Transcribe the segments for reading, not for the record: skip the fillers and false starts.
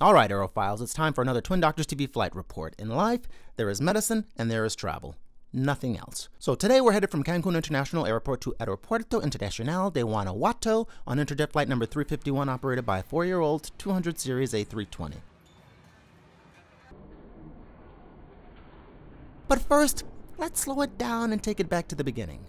Alright, Aerophiles, it's time for another Twin Doctors TV flight report. In life, there is medicine and there is travel. Nothing else. So today we're headed from Cancun International Airport to Aeropuerto Internacional de Guanajuato on Interjet flight number 351 operated by a 4-year-old 200 series A320. But first, let's slow it down and take it back to the beginning.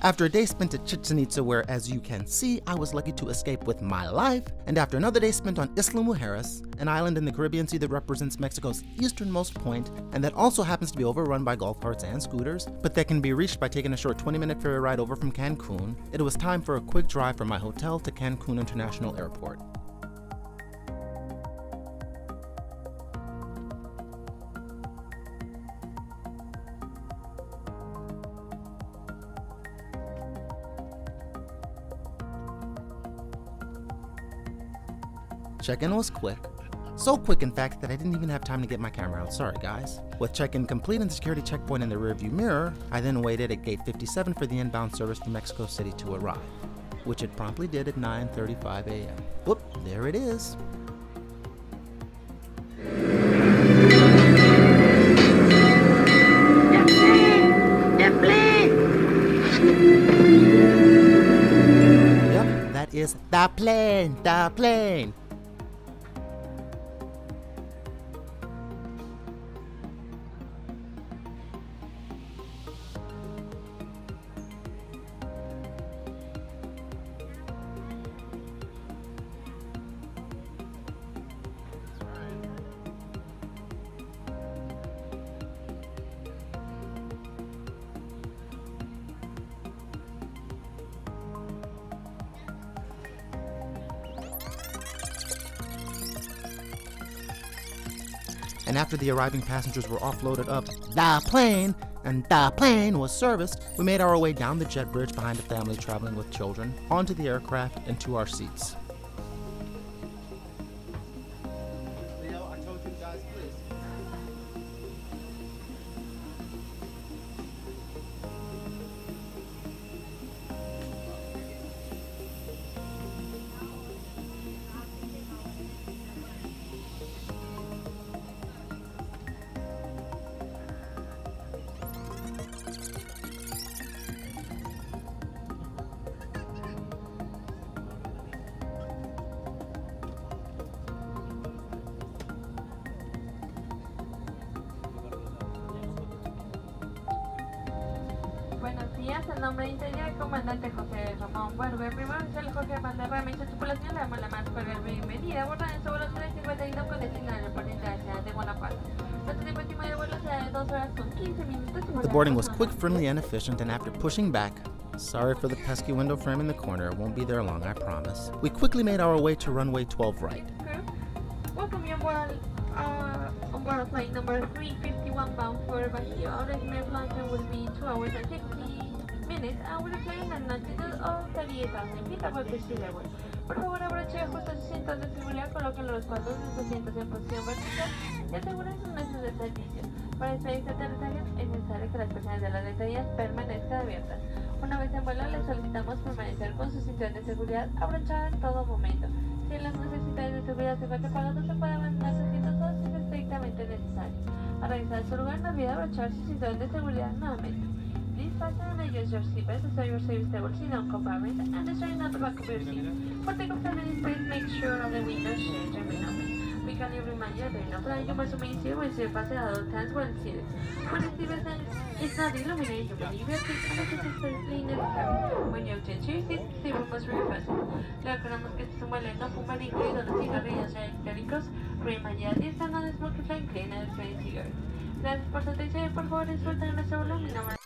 After a day spent at Chichen Itza where, as you can see, I was lucky to escape with my life, and after another day spent on Isla Mujeres, an island in the Caribbean Sea that represents Mexico's easternmost point, and that also happens to be overrun by golf carts and scooters, but that can be reached by taking a short 20-minute ferry ride over from Cancun, it was time for a quick drive from my hotel to Cancun International Airport. Check-in was quick. So quick, in fact, that I didn't even have time to get my camera out. Sorry, guys. With check-in complete and the security checkpoint in the rearview mirror, I then waited at gate 57 for the inbound service from Mexico City to arrive, which it promptly did at 9:35 a.m. Whoop, there it is. Yep, that is the plane. And after the arriving passengers were offloaded up the plane, and the plane was serviced, we made our way down the jet bridge behind a family traveling with children, onto the aircraft, and to our seats. Leo, I told you guys, please. Buenos días, en nombre de Interjet, comandante José Ramón Buerbe, primer oficial Jorge Valderrama y su tripulación le damos la más cordial bienvenida. Abordan en su vuelo 351 con destino al aeropuerto internacional de Guanajuato. Nuestro tiempo estimado de vuelo será de 2 horas con 15 minutos. The boarding was quick, friendly, and efficient, and after pushing back, sorry for the pesky window frame in the corner, it won't be there long, I promise, we quickly made our way to runway 12 right. Welcome you on board flight number 351 bound for Bajío. Our estimated flight time will be 2 hours and 50 minutes and we're flying at an altitude of 38,000 feet above the sea level. Por favor, abroche y ajuste sus cintos de seguridad, coloquen los respaldos de sus asientos en posición vertical y aseguren sus mesas de servicio. Para despedirse de aterrizaje es necesario que las persianas de las ventanillas permanezcan abiertas. Una vez en vuelo, les solicitamos permanecer con su cinturón de seguridad abrochado en todo momento. Si las necesidades de seguridad se encuentran pagadas, se puede abandonar sus asientos todos si es estrictamente necesario. Al regresar a su lugar, no olvide abrochar su cinturón de seguridad nuevamente. Please fasten and adjust your seatbelt to secure your service table seat-down compartment and the strain at the back of your seat. For takeoff and landing, please make sure all the windows shades remain open. We kindly remind you that during a flight, you must remain seated with your fasten at all times while seated. When the seatbelt is not illuminated, you may leave your seat unless it is strictly necessary. When you change your seat, the seatbelt must be refastened. Le recordamos que este es un vuelo no fumar, incluidos los cigarrillos electrónicos, remind you that this is a non-smoking flight, including electronic cigarettes. Gracias por su atención y por favor disfruten de nuestro vuelo. Mi nombre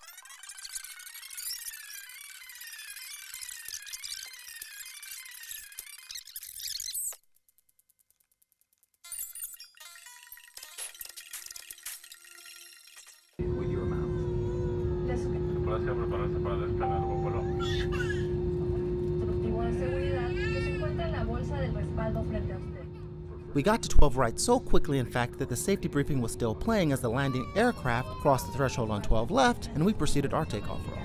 prepararse para despegar el vuelo. Instructivo de seguridad que se encuentra en la bolsa del respaldo frente a usted. We got to 12 right so quickly, in fact, that the safety briefing was still playing as the landing aircraft crossed the threshold on 12 left, and we proceeded our takeoff roll.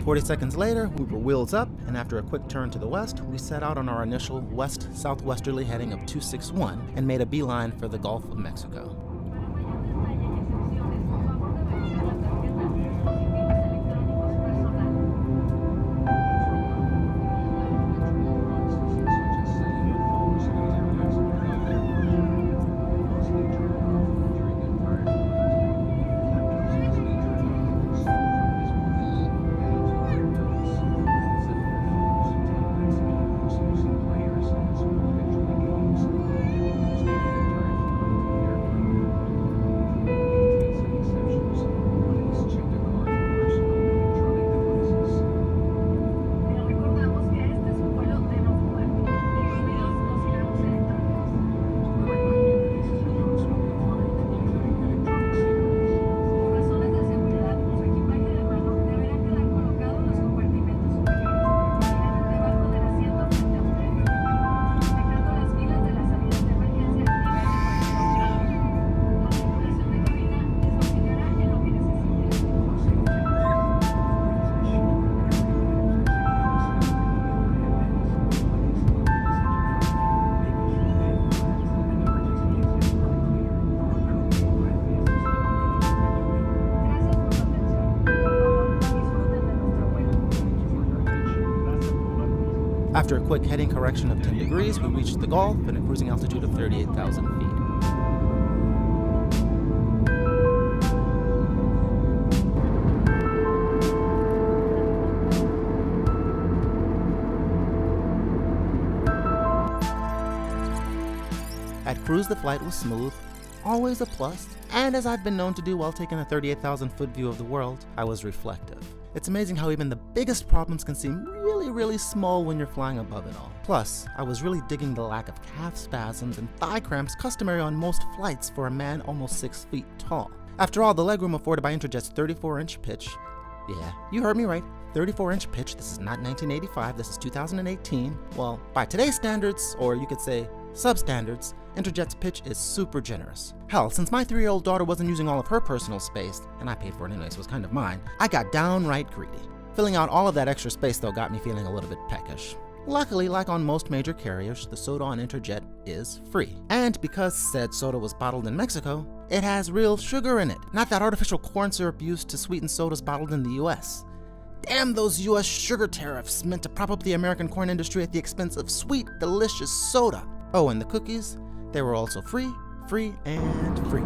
"40 seconds later, we were wheels up, and after a quick turn to the west, we set out on our initial west-southwesterly heading of 261 and made a beeline for the Gulf of Mexico. After a quick heading correction of 10 degrees, we reached the Gulf at a cruising altitude of 38,000 feet. At cruise, the flight was smooth, always a plus, and as I've been known to do while taking a 38,000 foot view of the world, I was reflective. It's amazing how even the biggest problems can seem really small when you're flying above it all. Plus, I was really digging the lack of calf spasms and thigh cramps customary on most flights for a man almost 6 feet tall. After all, the legroom afforded by Interjet's 34-inch pitch, yeah, you heard me right, 34-inch pitch, this is not 1985, this is 2018, well, by today's standards, or you could say substandards, Interjet's pitch is super generous. Hell, since my 3-year-old daughter wasn't using all of her personal space, and I paid for it anyway, so it was kind of mine, I got downright greedy. Filling out all of that extra space, though, got me feeling a little bit peckish. Luckily, like on most major carriers, the soda on Interjet is free. And because said soda was bottled in Mexico, it has real sugar in it, not that artificial corn syrup used to sweeten sodas bottled in the US. Damn those US sugar tariffs meant to prop up the American corn industry at the expense of sweet, delicious soda. Oh, and the cookies, they were also free, and free.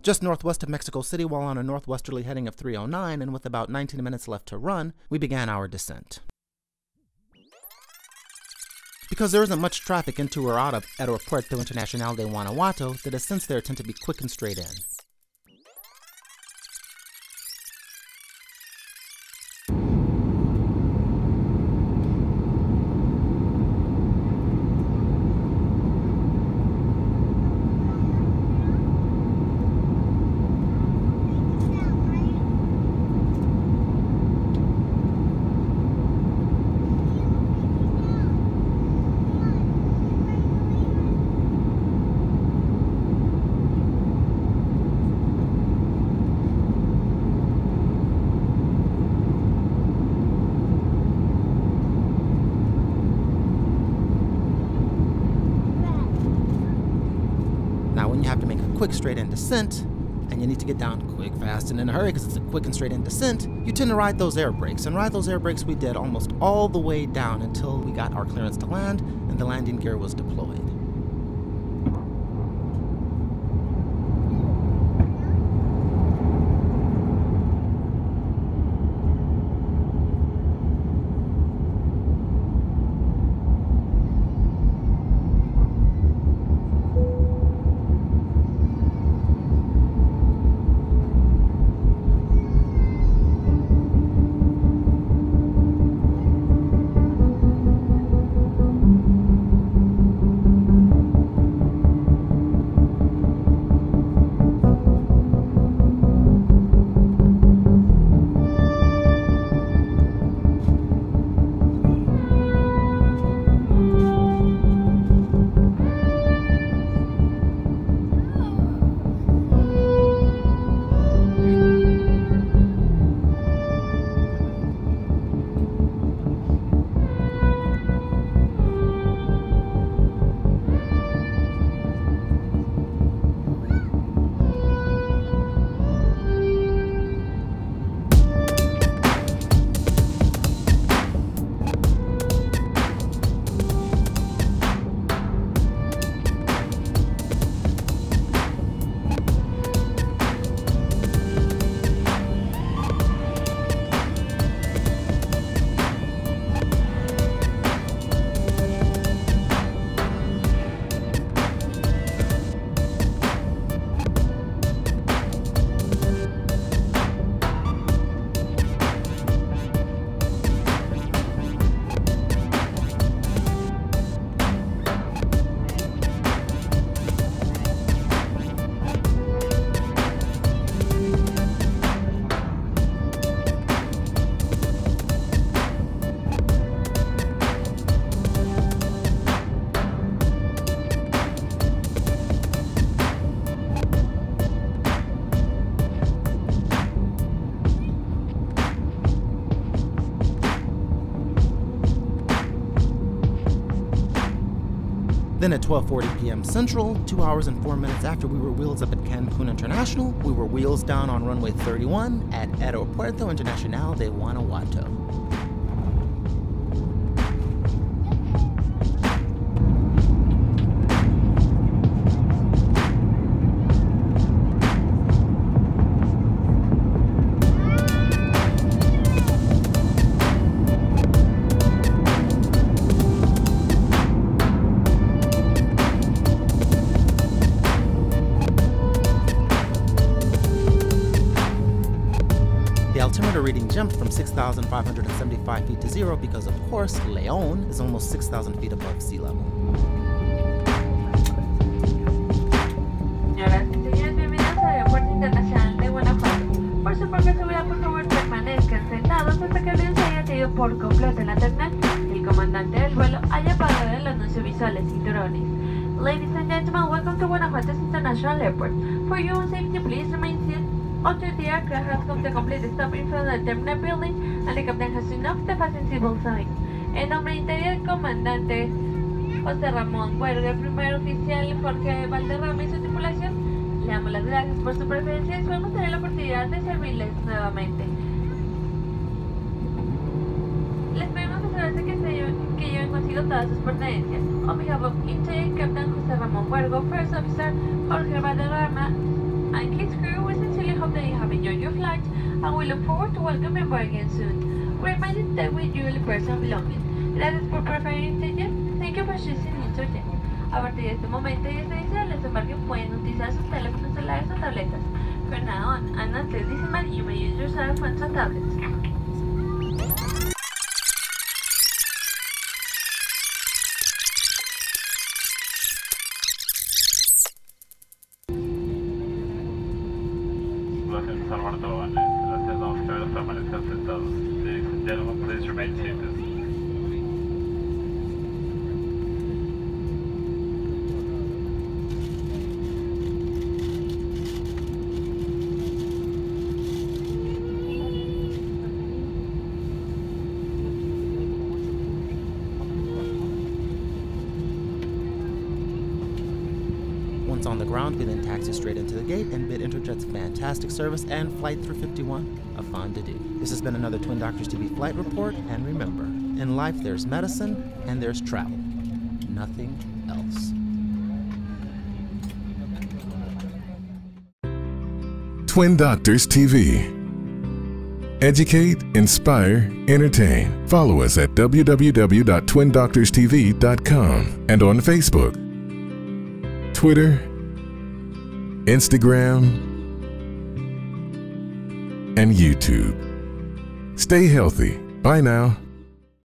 Just northwest of Mexico City, while on a northwesterly heading of 309 and with about 19 minutes left to run, we began our descent. Because there isn't much traffic into or out of Aeropuerto Internacional de Guanajuato, the descents there tend to be quick and straight in. quick straight-in descent, and you need to get down quick, fast, and in a hurry because it's a quick and straight-in descent, you tend to ride those air brakes. And ride those air brakes we did almost all the way down until we got our clearance to land and the landing gear was deployed. Then at 12:40 p.m. Central, 2 hours and 4 minutes after we were wheels up at Cancun International, we were wheels down on runway 31 at Aeropuerto Internacional de Guanajuato. The altimeter reading jumped from 6,575 feet to zero because, of course, León is almost 6,000 feet above sea level. Señoras y señores, bienvenidos al Aeropuerto Internacional de Guanajuato. Por su propia seguridad, por favor, permanezcan sentados hasta que el avión se haya caído por completo en la terminal y el comandante del vuelo haya apagado el anuncio visual de cinturones. Ladies and gentlemen, welcome to Guanajuato's International Airport. For your own safety, please remain seated until the aircraft has come to complete stop in front of the terminal building and the captain has turned off the fasten seatbelt sign. En nombre del comandante José Ramón Huerga, el primer oficial Jorge Valderrama y su tripulación, le damos las gracias por su preferencia y esperamos tener la oportunidad de servirles nuevamente. Les pedimos asegurarse que lleven consigo todas sus pertenencias. On behalf of Interjet, Captain José Ramón Huergo, First Officer Jorge Valderrama, and his crew, we sincerely hope that you have enjoyed your flight and we look forward to welcoming you again soon. We remind you that we duly personal belongings. Gracias por preferir Interjet. Thank you for choosing Interjet. A partir de este momento y desde iniciar los embarques pueden utilizar sus teléfonos celulares o tabletas. From now on, and until this event, you may use your cell phones and tablets. Ladies and gentlemen, please remain seated. Once on on the ground, we then taxi straight into the gate and bid Interjet's fantastic service and Flight 351 a fond adieu. This has been another Twin Doctors TV Flight Report, and remember, in life there's medicine and there's travel. Nothing else. Twin Doctors TV. Educate, inspire, entertain. Follow us at www.twindoctorstv.com and on Facebook, Twitter, Instagram, and YouTube. Stay healthy. Bye now.